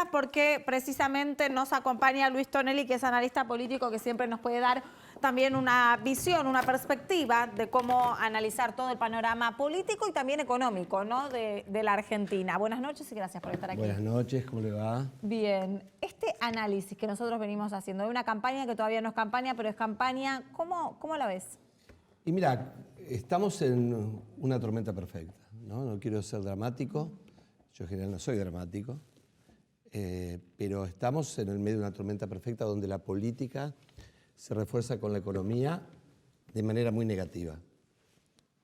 preguntas porque precisamente nos acompaña Luis Tonelli, que es analista político, que siempre nos puede dar también una visión, una perspectiva de cómo analizar todo el panorama político y también económico, ¿no?, de la Argentina. Buenas noches y gracias por estar aquí. Buenas noches, ¿cómo le va? Bien, este análisis que nosotros venimos haciendo de una campaña que todavía no es campaña, pero es campaña, ¿cómo la ves? Y mira, estamos en una tormenta perfecta, ¿no? No quiero ser dramático, yo en general no soy dramático, pero estamos en el medio de una tormenta perfecta donde la política se refuerza con la economía de manera muy negativa.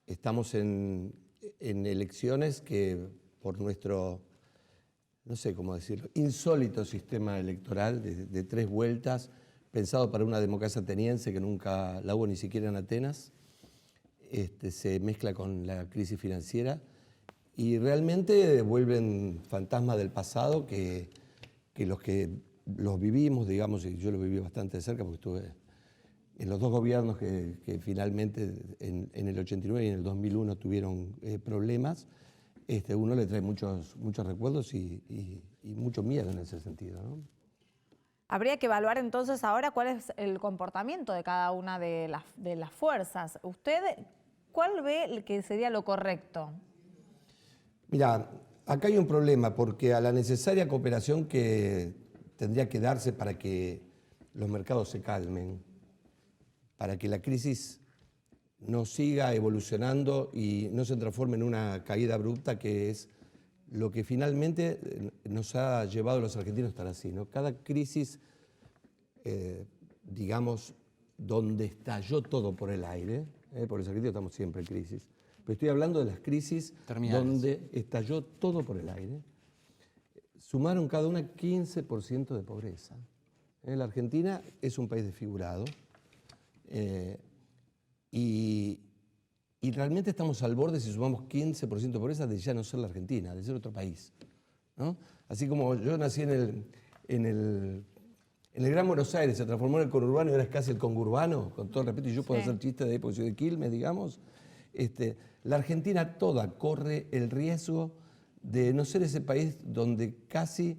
Estamos en elecciones que por nuestro, no sé cómo decirlo, insólito sistema electoral de 3 vueltas, pensado para una democracia ateniense que nunca la hubo ni siquiera en Atenas, se mezcla con la crisis financiera y realmente vuelven fantasmas del pasado que los vivimos, digamos, y yo lo viví bastante de cerca porque estuve en los 2 gobiernos que finalmente en el 89 y en el 2001 tuvieron problemas. Uno le trae muchos recuerdos y mucho miedo en ese sentido, ¿no? Habría que evaluar entonces ahora cuál es el comportamiento de cada una de las fuerzas. ¿Usted cuál ve que sería lo correcto? Mira, acá hay un problema porque a la necesaria cooperación que tendría que darse para que los mercados se calmen, para que la crisis no siga evolucionando y no se transforme en una caída abrupta, que es lo que finalmente nos ha llevado a los argentinos a estar así, ¿no? Cada crisis, digamos, donde estalló todo por el aire, por los argentinos estamos siempre en crisis, pero estoy hablando de las crisis terminales, donde estalló todo por el aire, sumaron cada una 15% de pobreza. La Argentina es un país desfigurado, y realmente estamos al borde, si sumamos 15% de pobreza, de ya no ser la Argentina, de ser otro país, ¿no? Así como yo nací en el Gran Buenos Aires, se transformó en el conurbano y ahora es casi el congurbano, con todo el respeto, y yo puedo hacer chistes de ahí porque soy de Quilmes, digamos. La Argentina toda corre el riesgo de no ser ese país donde casi,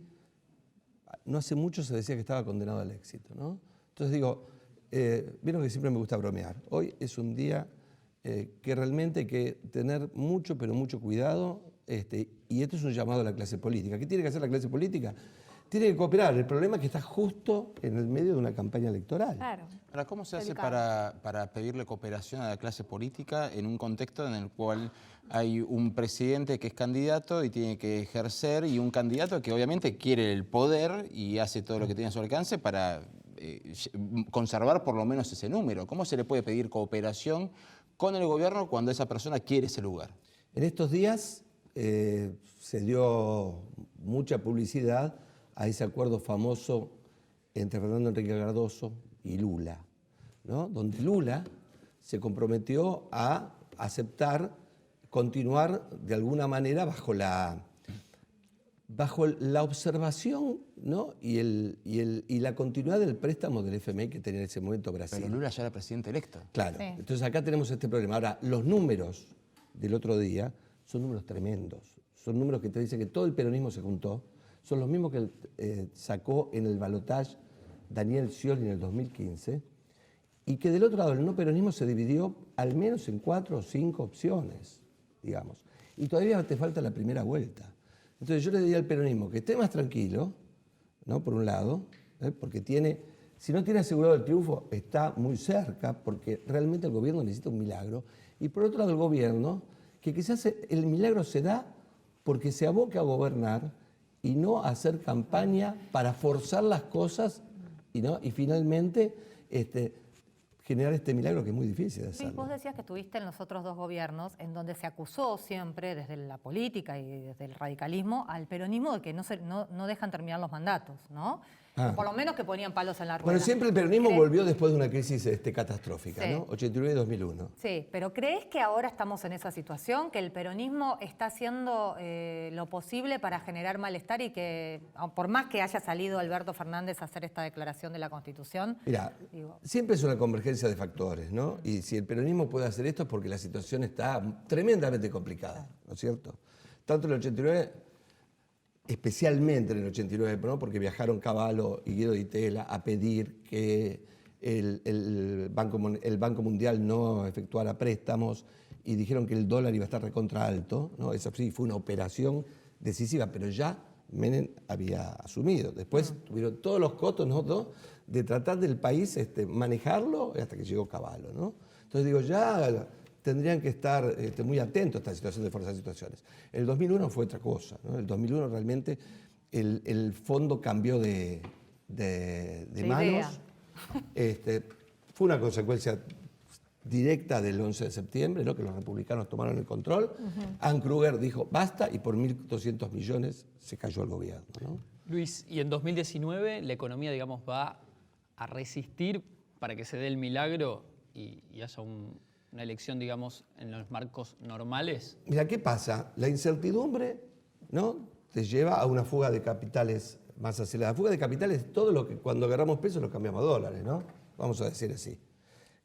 no hace mucho se decía que estaba condenado al éxito, ¿no? Entonces digo, vieron que siempre me gusta bromear. Hoy es un día que realmente hay que tener mucho, pero mucho cuidado, y esto es un llamado a la clase política. ¿Qué tiene que hacer la clase política? Tiene que cooperar. El problema es que está justo en el medio de una campaña electoral. Claro. Ahora, ¿cómo se hace para pedirle cooperación a la clase política en un contexto en el cual hay un presidente que es candidato y tiene que ejercer, y un candidato que obviamente quiere el poder y hace todo lo que tiene a su alcance para conservar por lo menos ese número? ¿Cómo se le puede pedir cooperación con el gobierno cuando esa persona quiere ese lugar? En estos días se dio mucha publicidad a ese acuerdo famoso entre Fernando Enrique Cardoso y Lula, ¿no? Donde Lula se comprometió a aceptar continuar de alguna manera bajo la observación, ¿no? y la continuidad del préstamo del FMI que tenía en ese momento Brasil. Pero Lula ya era presidente electo. Claro, sí. Entonces acá tenemos este problema. Ahora, los números del otro día son números tremendos. Son números que te dicen que todo el peronismo se juntó. Son los mismos que sacó en el balotaje Daniel Scioli en el 2015. Y que del otro lado el no peronismo se dividió al menos en 4 o 5 opciones, digamos. Y todavía te falta la primera vuelta. Entonces yo le diría al peronismo que esté más tranquilo, ¿no? Por un lado, porque si no tiene asegurado el triunfo, está muy cerca, porque realmente el gobierno necesita un milagro. Y por otro lado el gobierno, que quizás el milagro se da porque se aboca a gobernar y no a hacer campaña para forzar las cosas y finalmente generar este milagro que es muy difícil de hacer. Sí, vos decías que estuviste en los otros 2 gobiernos en donde se acusó siempre desde la política y desde el radicalismo al peronismo de que no dejan terminar los mandatos, ¿no? Por lo menos que ponían palos en la rueda. Bueno, siempre el peronismo volvió después de una crisis catastrófica, Sí. ¿no? 89 y 2001. Sí, pero ¿crees que ahora estamos en esa situación, que el peronismo está haciendo lo posible para generar malestar y que, por más que haya salido Alberto Fernández a hacer esta declaración de la Constitución? Mira, siempre es una convergencia de factores, ¿no? Y si el peronismo puede hacer esto es porque la situación está tremendamente complicada, ¿no es cierto? Tanto en el 89 especialmente en el 89, ¿no? Porque viajaron Cavallo y Guido Di Tella a pedir que el Banco Mundial no efectuara préstamos y dijeron que el dólar iba a estar recontra alto, ¿no? Eso sí, fue una operación decisiva, pero ya Menem había asumido. Después tuvieron todos los cotos nosotros de tratar del país manejarlo hasta que llegó Cavallo, ¿no? Entonces digo, ya tendrían que estar muy atentos a esta situación de forzar situaciones. El 2001 fue otra cosa, ¿no? El 2001 realmente el fondo cambió de manos. Fue una consecuencia directa del 11 de septiembre, ¿no? Que los republicanos tomaron el control. Ann Kruger dijo basta y por 1.200 millones se cayó el gobierno, ¿no? Luis, y en 2019 la economía, digamos, va a resistir para que se dé el milagro y haya una elección, digamos, en los marcos normales. Mira, ¿qué pasa? La incertidumbre, ¿no? Te lleva a una fuga de capitales más acelerada. La fuga de capitales es todo lo que cuando agarramos pesos lo cambiamos a dólares, ¿no? Vamos a decir así.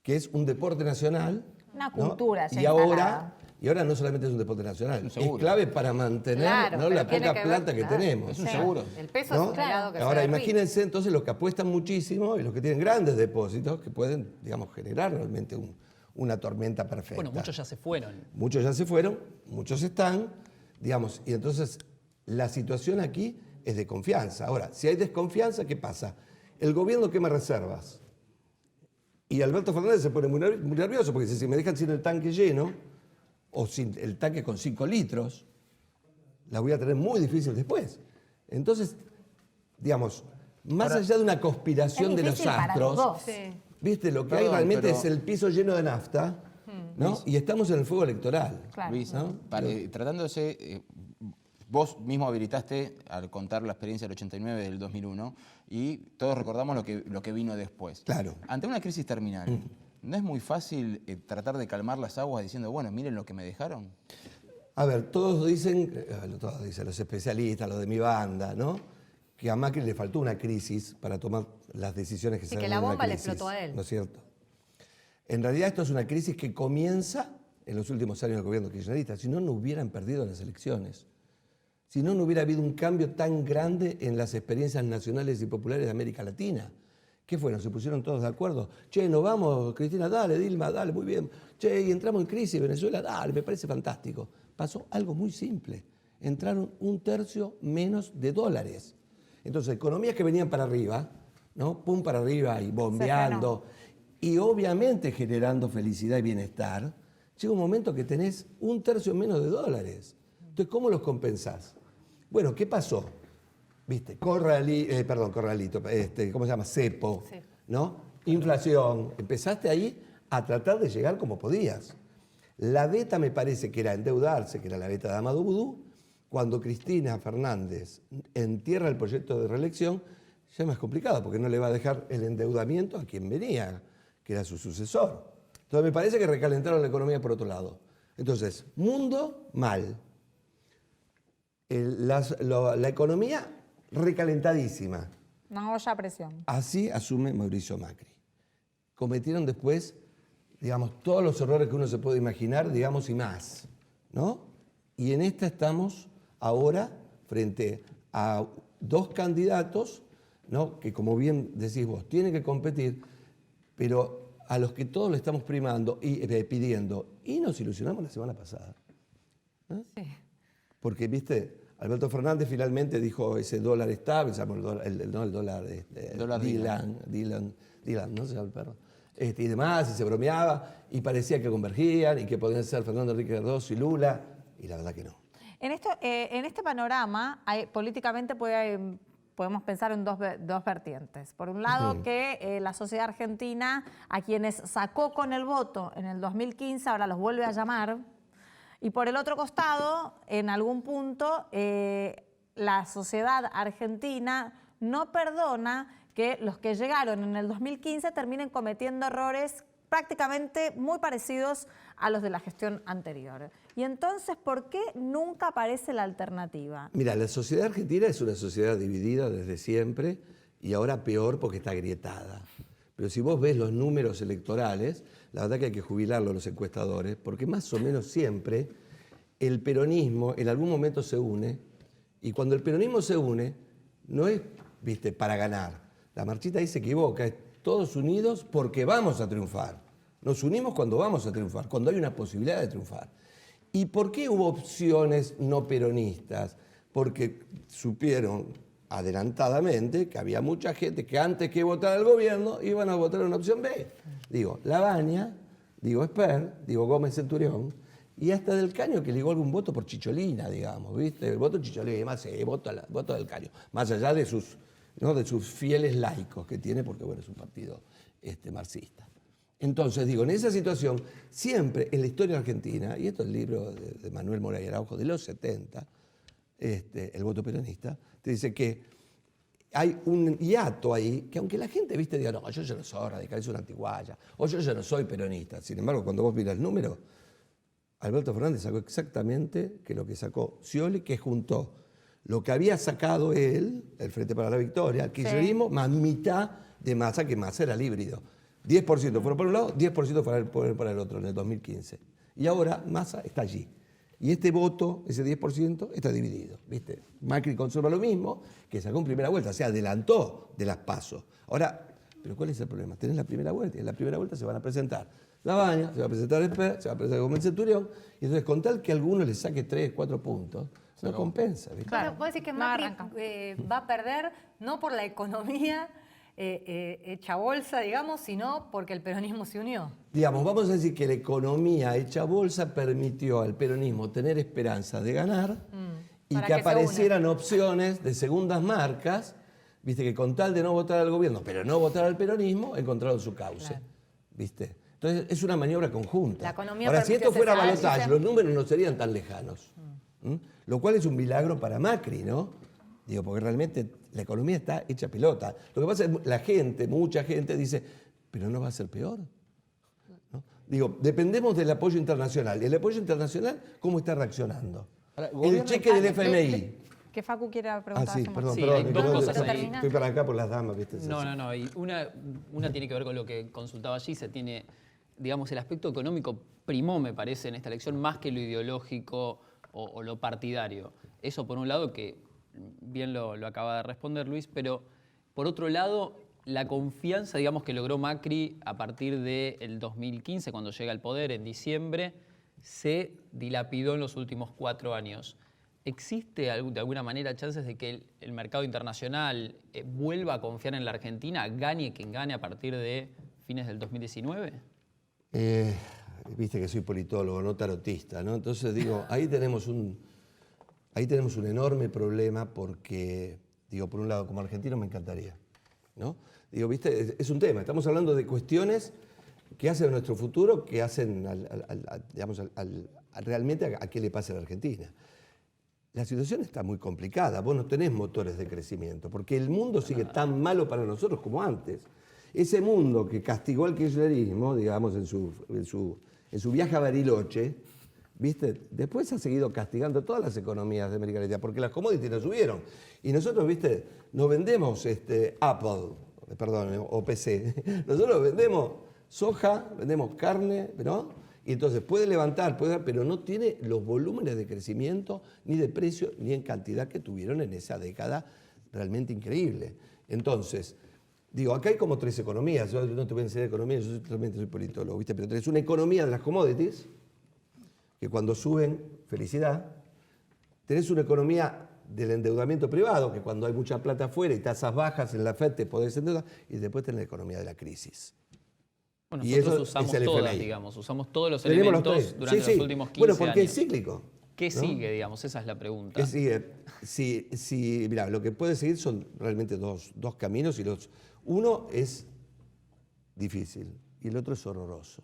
Que es un deporte nacional. Una cultura ya y ahora no solamente es un deporte nacional, es clave para mantener, Claro, ¿no? la tiene poca que ver, plata que claro. tenemos. Es un seguro. El peso ¿no? es un helado que Ahora, se derrite. imagínense entonces los que apuestan muchísimo y los que tienen grandes depósitos que pueden, digamos, generar realmente una tormenta perfecta. Bueno, muchos ya se fueron. Muchos ya se fueron, muchos están, digamos, y entonces la situación aquí es de confianza. Ahora, si hay desconfianza, ¿qué pasa? El gobierno quema reservas. Y Alberto Fernández se pone muy nervioso porque dice, si me dejan sin el tanque lleno o sin el tanque con 5 litros, la voy a tener muy difícil después. Entonces, digamos, más allá de una conspiración Es de los difícil para los astros, dos. Sí. ¿viste? Lo que hay Perdón, realmente pero- es el piso lleno de nafta, ¿no? Y estamos en el fuego electoral. Claro. Luis, ¿no? tratándose, vos mismo habilitaste al contar la experiencia del 89 del 2001 y todos recordamos lo que vino después. Claro. Ante una crisis terminal, ¿no es muy fácil tratar de calmar las aguas diciendo, bueno, miren lo que me dejaron? A ver, todos dicen, los especialistas, los de mi banda, ¿no? Que a Macri le faltó una crisis para tomar las decisiones que Sí, se que dan la en una bomba le crisis, explotó a él. ¿no es cierto? En realidad esto es una crisis que comienza en los últimos años del gobierno kirchnerista, si no, no hubieran perdido las elecciones. Si no, no hubiera habido un cambio tan grande en las experiencias nacionales y populares de América Latina. ¿Qué fueron? ¿Se pusieron todos de acuerdo? Che, nos vamos, Cristina, dale, Dilma, dale, muy bien. Che, y entramos en crisis, Venezuela, dale, me parece fantástico. Pasó algo muy simple. Entraron 1/3 menos de dólares. Entonces, economías que venían para arriba, ¿no? Pum para arriba y bombeando, y obviamente generando felicidad y bienestar, llega un momento que tenés 1/3 menos de dólares. Entonces, ¿cómo los compensás? Bueno, ¿qué pasó? ¿Viste? Corralito, ¿cómo se llama? Cepo, Sí. ¿no? Inflación. Empezaste ahí a tratar de llegar como podías. La beta me parece que era endeudarse, que era la beta de Amadou Boudou. Cuando Cristina Fernández entierra el proyecto de reelección, ya es más complicado, porque no le va a dejar el endeudamiento a quien venía, que era su sucesor. Entonces me parece que recalentaron la economía por otro lado. Entonces, mundo, mal. La economía recalentadísima. Una olla a presión. Así asume Mauricio Macri. Cometieron después, digamos, todos los errores que uno se puede imaginar, digamos, y más, ¿no? Y en esta estamos ahora frente a dos candidatos, ¿no? Que, como bien decís vos, tienen que competir, pero a los que todos le estamos primando y pidiendo, y nos ilusionamos la semana pasada. ¿No? Sí. Porque, viste, Alberto Fernández finalmente dijo ese dólar estable, el dólar Dylan, ¿no? Se llama el perro. Y demás, y se bromeaba, y parecía que convergían, y que podían ser Fernando Enrique Cardoso y Lula, y la verdad que no. En este panorama, políticamente podemos pensar en dos vertientes. Por un lado, que la sociedad argentina, a quienes sacó con el voto en el 2015, ahora los vuelve a llamar. Y por el otro costado, en algún punto, la sociedad argentina no perdona que los que llegaron en el 2015 terminen cometiendo errores prácticamente muy parecidos a los de la gestión anterior. Y entonces, ¿por qué nunca aparece la alternativa? Mira, la sociedad argentina es una sociedad dividida desde siempre y ahora peor porque está agrietada. Pero si vos ves los números electorales, la verdad que hay que jubilarlo a los encuestadores, porque más o menos siempre el peronismo en algún momento se une Y cuando el peronismo se une, no es, viste, para ganar. La marchita ahí se equivoca, es todos unidos porque vamos a triunfar. Nos unimos cuando vamos a triunfar, cuando hay una posibilidad de triunfar. ¿Y por qué hubo opciones no peronistas? Porque supieron adelantadamente que había mucha gente que antes que votar al gobierno iban a votar una opción B. Digo, Labaña, digo Esper, digo Gómez Centurión, y hasta Del Caño que ligó algún voto por Chicholina, digamos, ¿viste? El voto Chicholina, más voto Del Caño, más allá de sus, ¿no?, de sus fieles laicos que tiene, porque bueno, es un partido marxista. Entonces, digo, en esa situación, siempre en la historia argentina, y esto es el libro de Manuel Moray Araujo de los 70, el voto peronista, te dice que hay un hiato ahí, que aunque la gente, viste, diga, no, yo ya no soy radical, soy una antiguaya, o yo ya no soy peronista. Sin embargo, cuando vos miras el número, Alberto Fernández sacó exactamente que lo que sacó Scioli, que juntó lo que había sacado él, el Frente para la Victoria, el kirchnerismo, más mitad de Massa, que Massa era el híbrido. 10% fueron por un lado, 10% fueron para el otro en el 2015. Y ahora Massa está allí. Y este voto, ese 10%, está dividido, ¿viste? Macri conserva lo mismo, que sacó en primera vuelta, se adelantó de las PASO. Ahora, ¿pero cuál es el problema? Tenés la primera vuelta, y en la primera vuelta se van a presentar Labaña, se va a presentar Esper, se va a presentar Gómez Centurión, y entonces con tal que alguno le saque 3, 4 puntos, no compensa, ¿viste? Claro, vos decís que Macri va a perder no por la economía hecha bolsa, digamos, sino porque el peronismo se unió. Digamos, vamos a decir que la economía hecha bolsa permitió al peronismo tener esperanza de ganar y que aparecieran opciones de segundas marcas, viste, que con tal de no votar al gobierno, pero no votar al peronismo, encontraron su cauce, claro. ¿Viste? Entonces es una maniobra conjunta. La economía. Ahora, si esto fuera balotaje, los números no serían tan lejanos. Lo cual es un milagro para Macri, ¿no? Digo, porque realmente la economía está hecha pelota. Lo que pasa es que la gente, mucha gente dice, pero no va a ser peor, ¿no? Digo, dependemos del apoyo internacional. ¿Y el apoyo internacional cómo está reaccionando? Ahora, el cheque del FMI. Que Facu quiere preguntar. Sí, perdón, sí, hay dos cosas ahí. Estoy para acá por las damas, ¿viste? No. Y una tiene que ver con lo que consultaba allí. Se tiene, digamos, el aspecto económico primó, me parece, en esta elección, más que lo ideológico o lo partidario. Eso por un lado, que bien lo acaba de responder Luis, pero por otro lado, la confianza, digamos, que logró Macri a partir del 2015, cuando llega al poder en diciembre, se dilapidó en los últimos 4 años. ¿Existe de alguna manera chances de que el mercado internacional vuelva a confiar en la Argentina, gane quien gane a partir de fines del 2019? Viste que soy politólogo, no tarotista, ¿no? Entonces digo, ahí tenemos un enorme problema porque, digo, por un lado, como argentino me encantaría, ¿no? Digo, viste, es un tema, estamos hablando de cuestiones que hacen a nuestro futuro, que hacen realmente a qué le pasa a la Argentina. La situación está muy complicada, vos no tenés motores de crecimiento, porque el mundo sigue tan malo para nosotros como antes. Ese mundo que castigó al kirchnerismo, digamos, en su viaje a Bariloche, ¿viste? Después ha seguido castigando todas las economías de América Latina, porque las commodities no subieron. Y nosotros, ¿viste? No vendemos Apple, perdón, o PC. Nosotros vendemos soja, vendemos carne, ¿no? Y entonces puede levantar, pero no tiene los volúmenes de crecimiento, ni de precio, ni en cantidad que tuvieron en esa década realmente increíble. Entonces, digo, acá hay como 3 economías. Yo no te voy a enseñar economía, yo realmente soy politólogo, ¿viste? Pero tenés una economía de las commodities, que cuando suben, felicidad. Tenés una economía del endeudamiento privado, que cuando hay mucha plata afuera y tasas bajas en la FED te podés endeudar. Y después tenés la economía de la crisis. Bueno, y nosotros eso usamos es el todas, FMI. digamos, usamos todos los Tenemos elementos durante los últimos 15 años. Bueno, porque es cíclico. ¿Qué ¿no? sigue, digamos? Esa es la pregunta. ¿Qué sigue? Mirá, lo que puede seguir son realmente dos caminos. Uno es difícil y el otro es horroroso,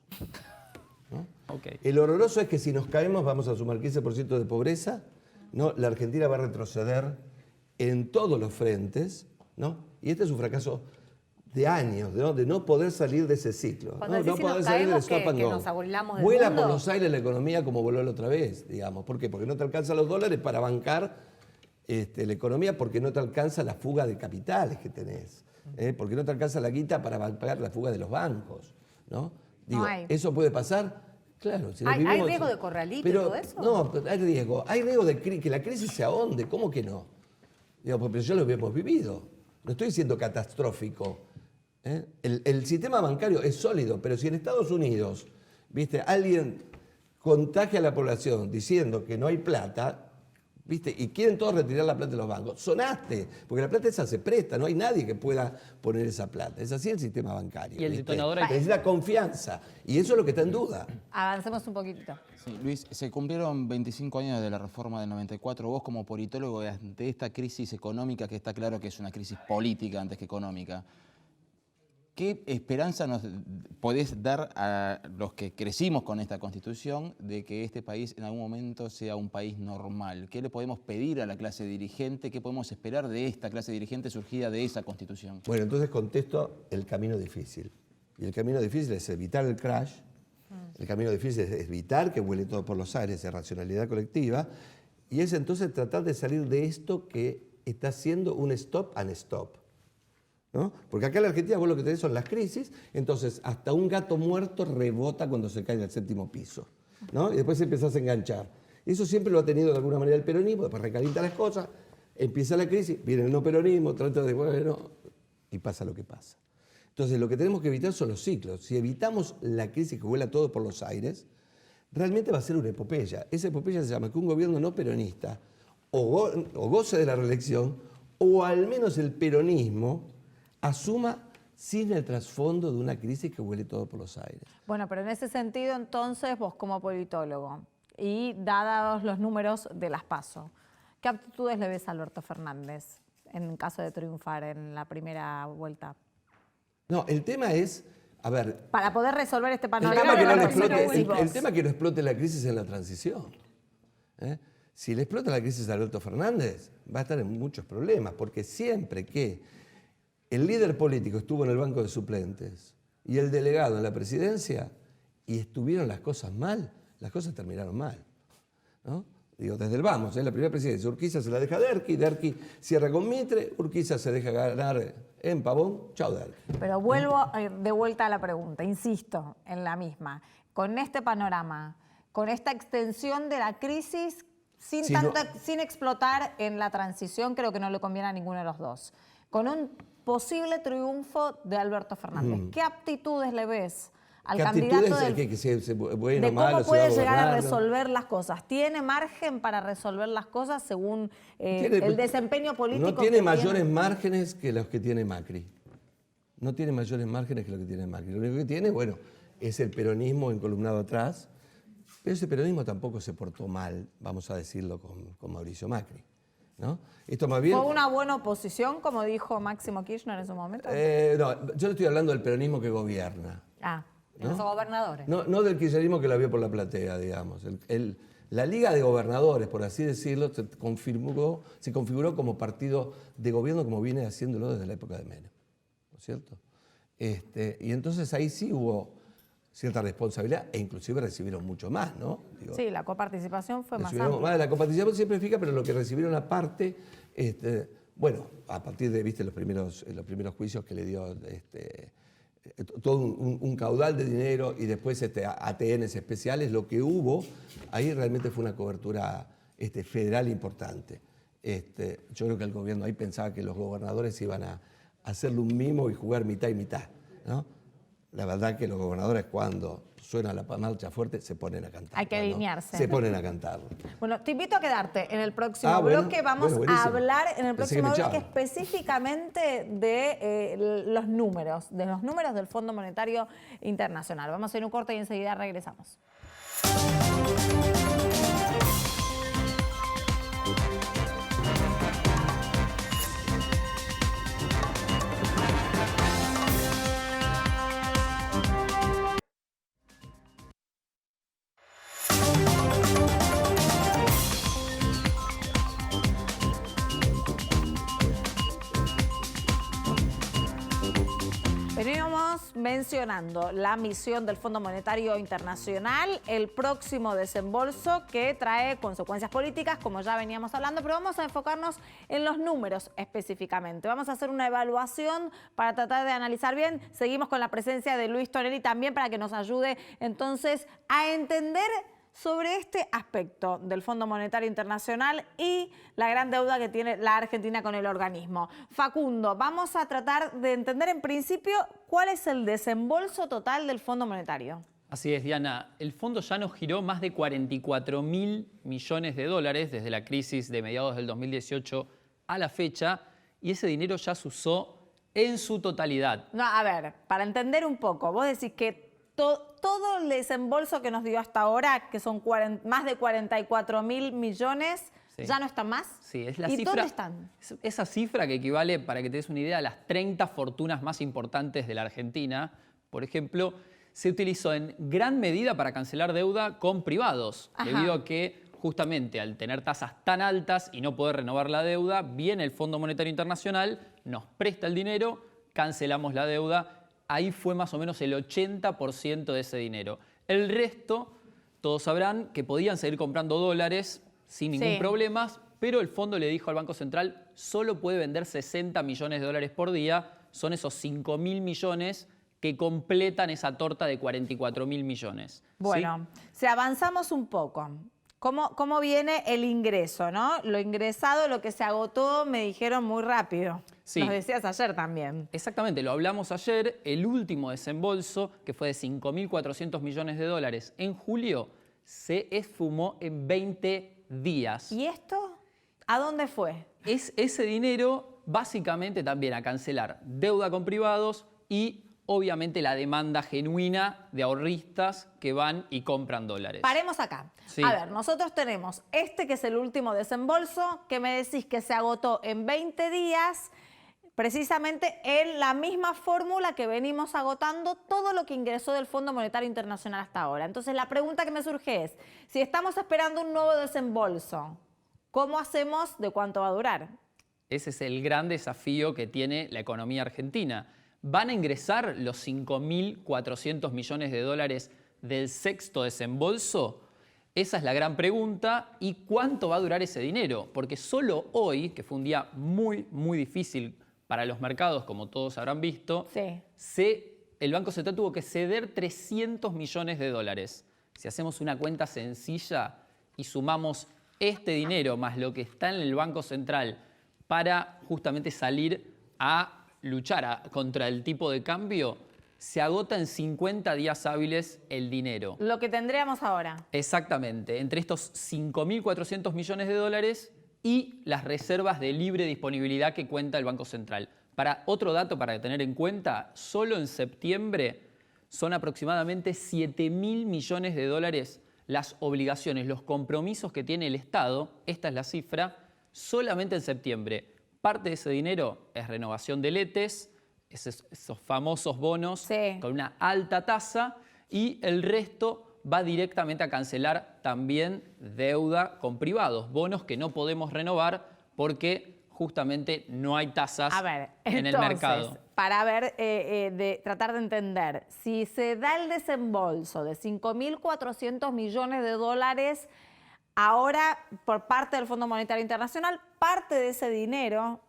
¿no? Okay. El horroroso es que si nos caemos vamos a sumar 15% de pobreza, ¿no? La Argentina va a retroceder en todos los frentes, ¿no? Y este es un fracaso de años, ¿no? De no poder salir de ese ciclo. No poder salir del stop and go. Nos abolamos del Vuela mundo. por los aires la economía como voló la otra vez, digamos. ¿Por qué? Porque no te alcanzan los dólares para bancar la economía, porque no te alcanza la fuga de capitales que tenés, porque no te alcanza la guita para pagar la fuga de los bancos, ¿no? Digo, eso puede pasar Claro, si ¿Hay riesgo de corralito y todo eso? No, hay riesgo. Hay riesgo de que la crisis se ahonde. ¿Cómo que no? Digo, pero ya lo hemos vivido. No estoy diciendo catastrófico. El sistema bancario es sólido, pero si en Estados Unidos, ¿viste? Alguien contagia a la población diciendo que no hay plata, ¿viste? Y quieren todos retirar la plata de los bancos. Sonaste, porque la plata esa se presta, no hay nadie que pueda poner esa plata. Es así el sistema bancario. Y el ¿viste? detonador Necesita confianza. Y eso es lo que está en duda. Avancemos un poquitito. Sí, Luis, se cumplieron 25 años de la reforma del 94. Vos como politólogo ante esta crisis económica, que está claro que es una crisis política antes que económica, ¿qué esperanza nos podés dar a los que crecimos con esta Constitución de que este país en algún momento sea un país normal? ¿Qué le podemos pedir a la clase dirigente? ¿Qué podemos esperar de esta clase dirigente surgida de esa Constitución? Bueno, entonces contesto el camino difícil. Y el camino difícil es evitar el crash. El camino difícil es evitar que vuele todo por los aires de racionalidad colectiva. Y es entonces tratar de salir de esto que está siendo un stop and stop. ¿No? Porque acá en la Argentina vos lo que tenés son las crisis, entonces hasta un gato muerto rebota cuando se cae del 7º piso, ¿no? Y después empezás a enganchar. Eso siempre lo ha tenido de alguna manera el peronismo, después recalienta las cosas, empieza la crisis, viene el no peronismo, trata de, bueno, y pasa lo que pasa. Entonces lo que tenemos que evitar son los ciclos. Si evitamos la crisis que vuela todo por los aires, realmente va a ser una epopeya. Esa epopeya se llama que un gobierno no peronista o goce de la reelección, o al menos el peronismo asuma sin el trasfondo de una crisis que huele todo por los aires. Bueno, pero en ese sentido, entonces, vos como politólogo, y dados los números de las PASO, ¿qué aptitudes le ves a Alberto Fernández en caso de triunfar en la primera vuelta? No, el tema es, a ver... Para poder resolver este El panorama... tema que no explote la crisis en la transición. Si le explota la crisis a Alberto Fernández, va a estar en muchos problemas, porque siempre que el líder político estuvo en el banco de suplentes y el delegado en la presidencia y estuvieron las cosas mal, las cosas terminaron mal, ¿no? Digo, desde el vamos, la primera presidencia, Urquiza se la deja a Derqui cierra con Mitre, Urquiza se deja ganar en Pavón, chao Derqui. Pero vuelvo de vuelta a la pregunta, insisto en la misma. Con este panorama, con esta extensión de la crisis, sin explotar en la transición, creo que no le conviene a ninguno de los dos. Con un posible triunfo de Alberto Fernández, ¿qué aptitudes le ves al candidato bueno, de malo, cómo puede se va llegar a gobernando? resolver las cosas? ¿Tiene margen para resolver las cosas según el desempeño político? No tiene mayores márgenes que los que tiene Macri. No tiene mayores márgenes que los que tiene Macri. Lo único que tiene, bueno, es el peronismo encolumnado atrás, pero ese peronismo tampoco se portó mal, vamos a decirlo, con Mauricio Macri, ¿no? Esto más bien... ¿Fue una buena oposición, como dijo Máximo Kirchner en su momento? No, yo no estoy hablando del peronismo que gobierna. De los gobernadores. No del kirchnerismo que la vio por la platea, digamos. La Liga de Gobernadores, por así decirlo, se configuró como partido de gobierno como viene haciéndolo desde la época de Menem, ¿no es cierto? Y entonces ahí sí hubo cierta responsabilidad e inclusive recibieron mucho más, ¿no? Digo, sí, la coparticipación fue más amplia. Más de la coparticipación siempre fija, pero lo que recibieron aparte, bueno, a partir de, viste, los primeros juicios que le dio todo un caudal de dinero y después ATNs especiales, lo que hubo, ahí realmente fue una cobertura federal importante. Yo creo que el gobierno ahí pensaba que los gobernadores iban a hacerle un mimo y jugar mitad y mitad, ¿no? La verdad que los gobernadores cuando suena la marcha fuerte se ponen a cantar. Hay que alinearse. Se ponen a cantar. Bueno, te invito a quedarte en el próximo bloque. Vamos a hablar en el próximo bloque específicamente de los números del Fondo Monetario Internacional. Vamos a hacer un corte y enseguida regresamos. Veníamos mencionando la misión del Fondo Monetario Internacional, el próximo desembolso que trae consecuencias políticas, como ya veníamos hablando, pero vamos a enfocarnos en los números específicamente. Vamos a hacer una evaluación para tratar de analizar bien. Seguimos con la presencia de Luis Tonelli también para que nos ayude entonces a entender sobre este aspecto del Fondo Monetario Internacional y la gran deuda que tiene la Argentina con el organismo. Facundo, vamos a tratar de entender en principio cuál es el desembolso total del Fondo Monetario. Así es, Diana. El fondo ya nos giró más de 44.000 millones de dólares desde la crisis de mediados del 2018 a la fecha, y ese dinero ya se usó en su totalidad. No, a ver, para entender un poco, vos decís que todo el desembolso que nos dio hasta ahora, que son más de 44.000 millones, Sí. ¿ya no están más? Sí, es la ¿Y cifra, dónde están? esa cifra que equivale, para que te des una idea, a las 30 fortunas más importantes de la Argentina, por ejemplo, se utilizó en gran medida para cancelar deuda con privados, Ajá. debido a que justamente al tener tasas tan altas y no poder renovar la deuda, viene el Fondo Monetario Internacional, nos presta el dinero, cancelamos la deuda. Ahí fue más o menos el 80% de ese dinero. El resto, todos sabrán que podían seguir comprando dólares sin ningún problema, pero el fondo le dijo al Banco Central, solo puede vender 60 millones de dólares por día. Son esos 5.000 millones que completan esa torta de 44.000 millones. Bueno, si avanzamos un poco, ¿cómo viene el ingreso, no? Lo ingresado, lo que se agotó, me dijeron muy rápido. Sí. Nos decías ayer también. Exactamente, lo hablamos ayer. El último desembolso, que fue de 5.400 millones de dólares en julio, se esfumó en 20 días. ¿Y esto a dónde fue? Es ese dinero básicamente también a cancelar deuda con privados y obviamente la demanda genuina de ahorristas que van y compran dólares. Paremos acá. Sí. A ver, nosotros tenemos este que es el último desembolso, que me decís que se agotó en 20 días, precisamente en la misma fórmula que venimos agotando todo lo que ingresó del Fondo Monetario Internacional hasta ahora. Entonces la pregunta que me surge es, si estamos esperando un nuevo desembolso, ¿cómo hacemos? ¿De cuánto va a durar? Ese es el gran desafío que tiene la economía argentina. ¿Van a ingresar los 5.400 millones de dólares del sexto desembolso? Esa es la gran pregunta. ¿Y cuánto va a durar ese dinero? Porque solo hoy, que fue un día muy, muy difícil para los mercados, como todos habrán visto, el Banco Central tuvo que ceder 300 millones de dólares. Si hacemos una cuenta sencilla y sumamos este dinero más lo que está en el Banco Central para justamente salir a luchar contra el tipo de cambio, se agota en 50 días hábiles el dinero. Lo que tendríamos ahora. Exactamente, entre estos 5.400 millones de dólares y las reservas de libre disponibilidad que cuenta el Banco Central. Otro dato para tener en cuenta, solo en septiembre son aproximadamente 7.000 millones de dólares las obligaciones, los compromisos que tiene el Estado, esta es la cifra, solamente en septiembre. Parte de ese dinero es renovación de letes, esos famosos bonos con una alta tasa, y el resto va directamente a cancelar también deuda con privados, bonos que no podemos renovar porque justamente no hay tasas en el mercado. Para tratar de entender, si se da el desembolso de 5.400 millones de dólares ahora por parte del Fondo Monetario Internacional, parte de ese dinero,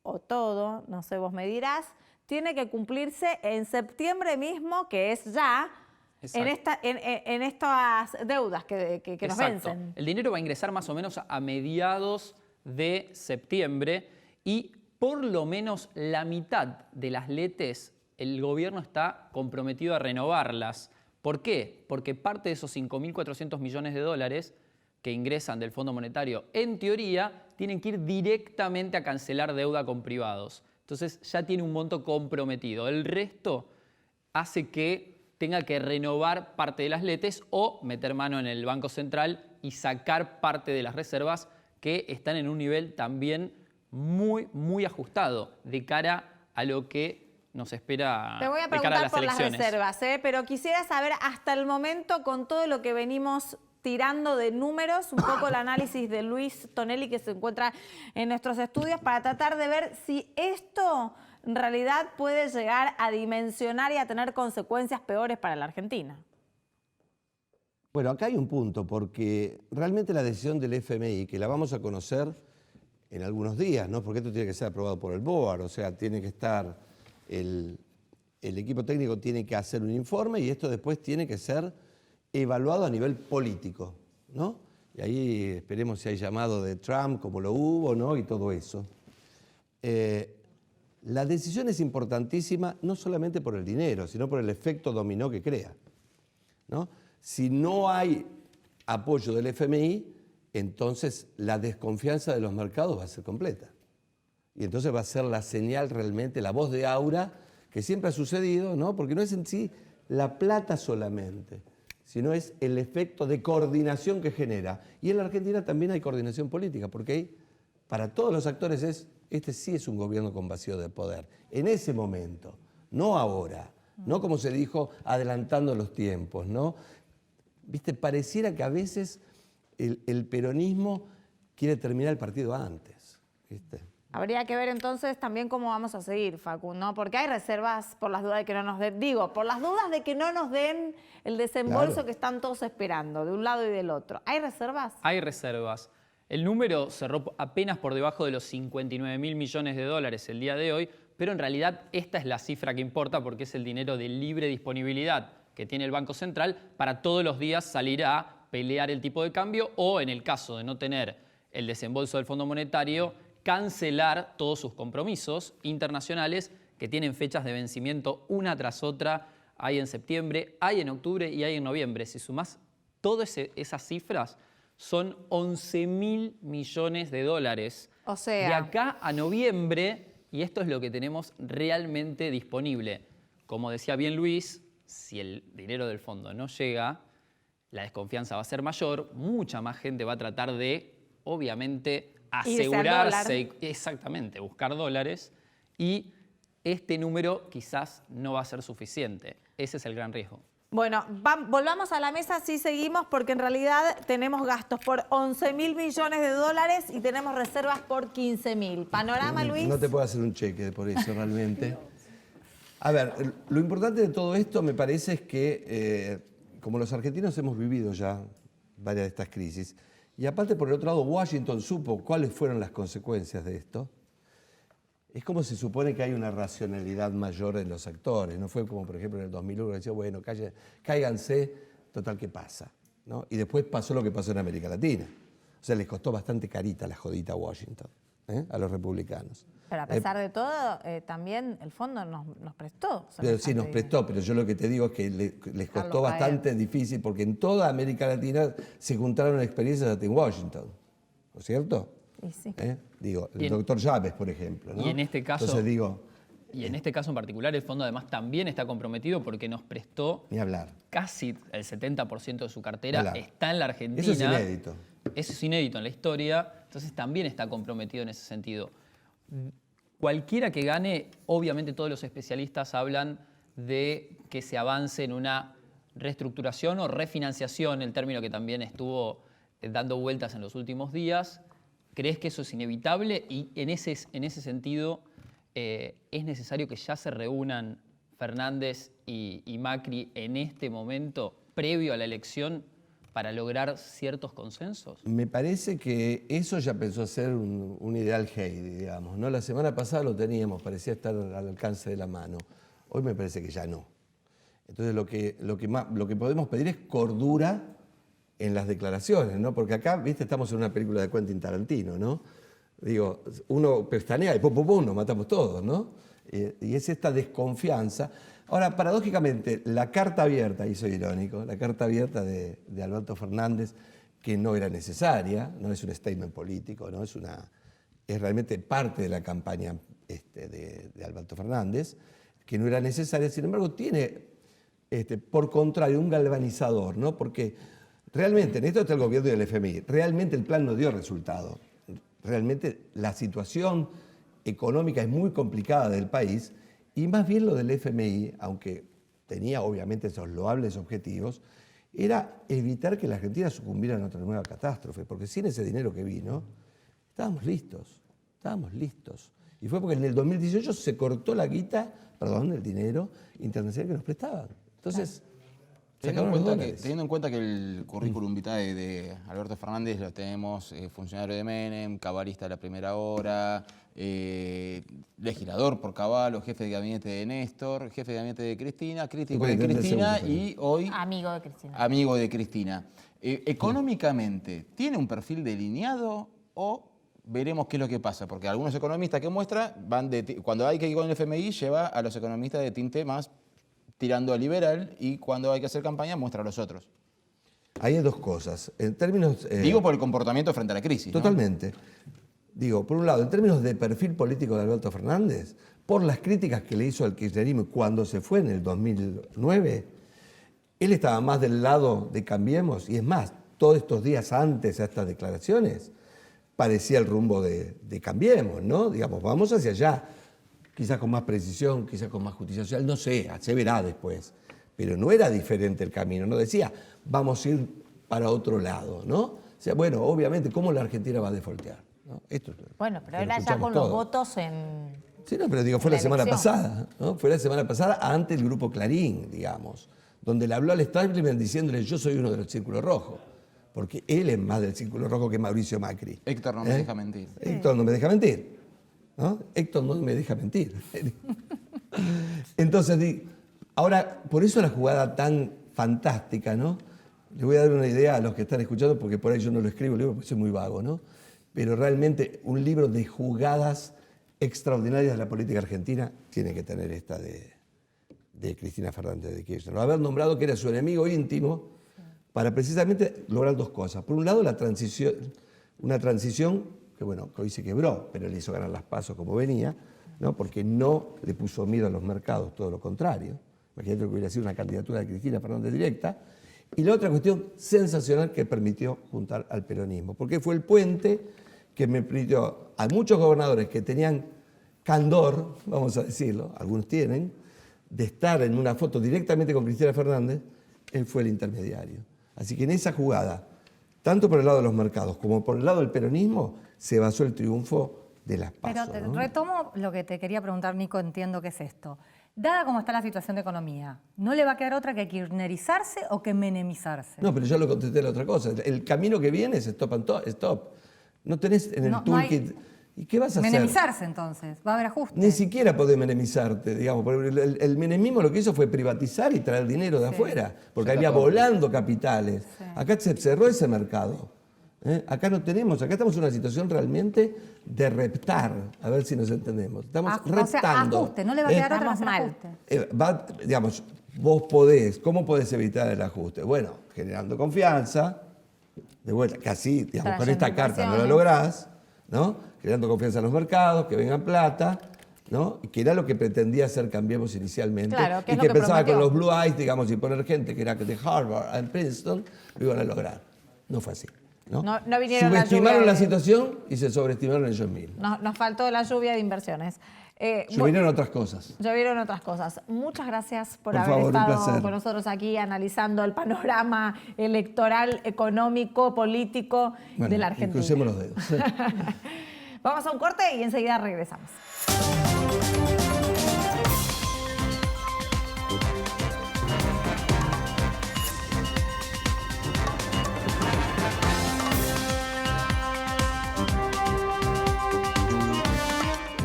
o todo, no sé, vos me dirás, tiene que cumplirse en septiembre mismo, que es ya, en estas deudas que nos vencen. El dinero va a ingresar más o menos a mediados de septiembre y por lo menos la mitad de las letes el gobierno está comprometido a renovarlas. ¿Por qué? Porque parte de esos 5.400 millones de dólares que ingresan del Fondo Monetario, en teoría, tienen que ir directamente a cancelar deuda con privados. Entonces ya tiene un monto comprometido. El resto hace que tenga que renovar parte de las letes o meter mano en el Banco Central y sacar parte de las reservas que están en un nivel también muy, muy ajustado de cara a lo que nos espera Te voy a de cara a preguntar las por elecciones. las reservas, pero quisiera saber hasta el momento, con todo lo que venimos tirando de números, un poco el análisis de Luis Tonelli, que se encuentra en nuestros estudios, para tratar de ver si esto en realidad puede llegar a dimensionar y a tener consecuencias peores para la Argentina. Bueno, acá hay un punto, porque realmente la decisión del FMI, que la vamos a conocer en algunos días, ¿no? Porque esto tiene que ser aprobado por el BOAR, o sea, tiene que estar, el equipo técnico tiene que hacer un informe y esto después tiene que ser evaluado a nivel político, ¿no? Y ahí esperemos si hay llamado de Trump, como lo hubo, ¿no? Y todo eso. La decisión es importantísima no solamente por el dinero, sino por el efecto dominó que crea, ¿no? Si no hay apoyo del FMI, entonces la desconfianza de los mercados va a ser completa. Y entonces va a ser la señal realmente, la voz de aura, que siempre ha sucedido, ¿no? Porque no es en sí la plata solamente, sino es el efecto de coordinación que genera. Y en la Argentina también hay coordinación política, porque hay, para todos los actores este sí es un gobierno con vacío de poder. En ese momento, no ahora, no como se dijo adelantando los tiempos, ¿no? Viste, pareciera que a veces el peronismo quiere terminar el partido antes, ¿viste? Habría que ver entonces también cómo vamos a seguir, Facu, ¿no? Porque hay reservas por las dudas de que no nos den, por las dudas de que no nos den el desembolso Claro. que están todos esperando, de un lado y del otro. ¿Hay reservas? Hay reservas. El número cerró apenas por debajo de los 59.000 millones de dólares el día de hoy, pero en realidad esta es la cifra que importa porque es el dinero de libre disponibilidad que tiene el Banco Central para todos los días salir a pelear el tipo de cambio o, en el caso de no tener el desembolso del Fondo Monetario, cancelar todos sus compromisos internacionales que tienen fechas de vencimiento una tras otra. Hay en septiembre, hay en octubre y hay en noviembre. Si sumás todas esas cifras, son 11.000 millones de dólares. O sea, de acá a noviembre, y esto es lo que tenemos realmente disponible. Como decía bien Luis, si el dinero del fondo no llega, la desconfianza va a ser mayor, mucha más gente va a tratar de, obviamente, asegurarse, exactamente, buscar dólares, y este número quizás no va a ser suficiente. Ese es el gran riesgo. bueno, volvamos a la mesa, sí seguimos, porque en realidad tenemos gastos por 11.000 millones de dólares y tenemos reservas por 15.000. ¿Panorama, Luis? No te puedo hacer un cheque por eso realmente. A ver, lo importante de todo esto me parece es que, como los argentinos hemos vivido ya varias de estas crisis, y aparte por el otro lado Washington supo cuáles fueron las consecuencias de esto, es como se supone que hay una racionalidad mayor en los actores. No fue como, por ejemplo, en el 2001, que decía, bueno, cáiganse, total, ¿qué pasa? ¿No? Y después pasó lo que pasó en América Latina. O sea, les costó bastante carita la jodita a Washington, a los republicanos. Pero a pesar de todo, también el fondo nos prestó. Pero sí, nos prestó, pero yo lo que te digo es que les costó bastante difícil, porque en toda América Latina se juntaron experiencias hasta en Washington, ¿no es cierto? Y sí. Digo, el doctor Chávez, por ejemplo, ¿no? Y en este caso, entonces digo, y en este caso en particular, el fondo además también está comprometido porque nos prestó ni hablar. casi el 70% de su cartera, Claro. está en la Argentina. Eso es inédito. Eso es inédito en la historia, entonces también está comprometido en ese sentido. Cualquiera que gane, obviamente todos los especialistas hablan de que se avance en una reestructuración o refinanciación, el término que también estuvo dando vueltas en los últimos días. ¿Crees que eso es inevitable? Y en ese sentido, ¿es necesario que ya se reúnan Fernández y Macri en este momento, previo a la elección, para lograr ciertos consensos? Me parece que eso ya pensó a ser un ideal Heidi, digamos, ¿no? La semana pasada lo teníamos, parecía estar al alcance de la mano. Hoy me parece que ya no. Entonces lo que podemos pedir es cordura en las declaraciones, ¿no? Porque acá, viste, estamos en una película de Quentin Tarantino, ¿no? Digo, uno pestañea y pum, pum, pum, nos matamos todos, ¿no? Y es esta desconfianza. Ahora, paradójicamente, la carta abierta, y soy irónico, la carta abierta de Alberto Fernández, que no era necesaria, no es un statement político, ¿no? Es realmente parte de la campaña de Alberto Fernández, que no era necesaria, sin embargo, tiene, por contrario, un galvanizador, ¿no? Porque realmente, en esto está el gobierno y el FMI, realmente el plan no dio resultado. Realmente la situación económica es muy complicada del país y más bien lo del FMI, aunque tenía obviamente esos loables objetivos, era evitar que la Argentina sucumbiera en otra nueva catástrofe, porque sin ese dinero que vino, estábamos listos. Y fue porque en el 2018 se cortó la guita, perdón, el dinero internacional que nos prestaban. Entonces, Teniendo en cuenta que el currículum vitae de Alberto Fernández lo tenemos funcionario de Menem, cabalista de la primera hora, legislador por Caballo, jefe de gabinete de Néstor, jefe de gabinete de Cristina, crítico de Cristina y hoy Amigo de Cristina. amigo de Cristina. Económicamente, ¿tiene un perfil delineado o veremos qué es lo que pasa? Porque algunos economistas que muestra, cuando hay que ir con el FMI, lleva a los economistas de tinte más tirando a liberal y cuando hay que hacer campaña muestra a los otros. Ahí hay dos cosas. En términos... Digo por el comportamiento frente a la crisis, ¿no? Totalmente. Digo, por un lado, en términos de perfil político de Alberto Fernández, por las críticas que le hizo al kirchnerismo cuando se fue en el 2009, él estaba más del lado de Cambiemos, y es más, todos estos días antes a estas declaraciones, parecía el rumbo de Cambiemos, ¿no? Digamos, vamos hacia allá. Quizás con más precisión, quizás con más justicia social, no sé, se verá después. Pero no era diferente el camino, no decía, vamos a ir para otro lado, ¿no? O sea, bueno, obviamente, ¿cómo la Argentina va a defoltear? ¿No? Bueno, pero era ya con los votos en... Sí, no, pero digo, fue la semana elección. pasada, ¿no? Fue la semana pasada ante el grupo Clarín, digamos, donde le habló al establishment diciéndole, yo soy uno del Círculo Rojo, porque él es más del Círculo Rojo que Mauricio Macri. Héctor no me deja mentir. Héctor no me deja mentir. ¿No? Héctor no me deja mentir. Entonces, ahora, por eso la jugada tan fantástica, ¿no? Le voy a dar una idea a los que están escuchando, porque por ahí yo no lo escribo, porque soy muy vago, ¿no? Pero realmente un libro de jugadas extraordinarias de la política argentina tiene que tener esta de Cristina Fernández de Kirchner. Haber nombrado que era su enemigo íntimo para precisamente lograr dos cosas. Por un lado, una transición que bueno, que hoy se quebró, pero le hizo ganar las PASO como venía, ¿no? Porque no le puso miedo a los mercados, todo lo contrario. Imagínate que hubiera sido una candidatura de Cristina Fernández directa. Y la otra cuestión sensacional que permitió juntar al peronismo, porque fue el puente que me permitió a muchos gobernadores que tenían candor, vamos a decirlo, algunos tienen, de estar en una foto directamente con Cristina Fernández, él fue el intermediario. Así que en esa jugada, tanto por el lado de los mercados como por el lado del peronismo, se basó el triunfo de las PASO. Pero ¿no? retomo lo que te quería preguntar, Nico, entiendo que es esto. Dada cómo está la situación de economía, ¿no le va a quedar otra que kirchnerizarse o que menemizarse? No, pero yo lo contesté la otra cosa. El camino que viene es stop. No tenés en el toolkit... ¿Y qué vas a hacer? Menemizarse, entonces. Va a haber ajustes. Ni siquiera podés menemizarte, digamos. Porque el menemismo lo que hizo fue privatizar y traer dinero de afuera, porque había volando capitales. Sí. Acá se cerró ese mercado. Acá no tenemos, acá estamos en una situación realmente de reptar, a ver si nos entendemos. Estamos reptando. O sea, ajuste, no le va a quedar otra que hacer ajuste. Digamos, vos podés, ¿cómo podés evitar el ajuste? Bueno, generando confianza, de vuelta, que así, digamos, con esta carta no lo lográs, ¿no? Creando confianza en los mercados, que vengan plata, ¿no? Y que era lo que pretendía hacer Cambiemos inicialmente. Claro, que y es que lo que pensaba prometió. con los Blue Eyes, digamos, y poner gente que era de Harvard en Princeton, lo iban a lograr. No fue así. No vinieron la subestimaron lluvia la de- situación y se sobreestimaron ellos mismos. Nos faltó la lluvia de inversiones. Llovieron otras cosas. Llovieron otras cosas. Muchas gracias por Por haber favor, un estado placer. con nosotros aquí analizando el panorama electoral, económico, político de la Argentina. Crucemos los dedos. Vamos a un corte y enseguida regresamos.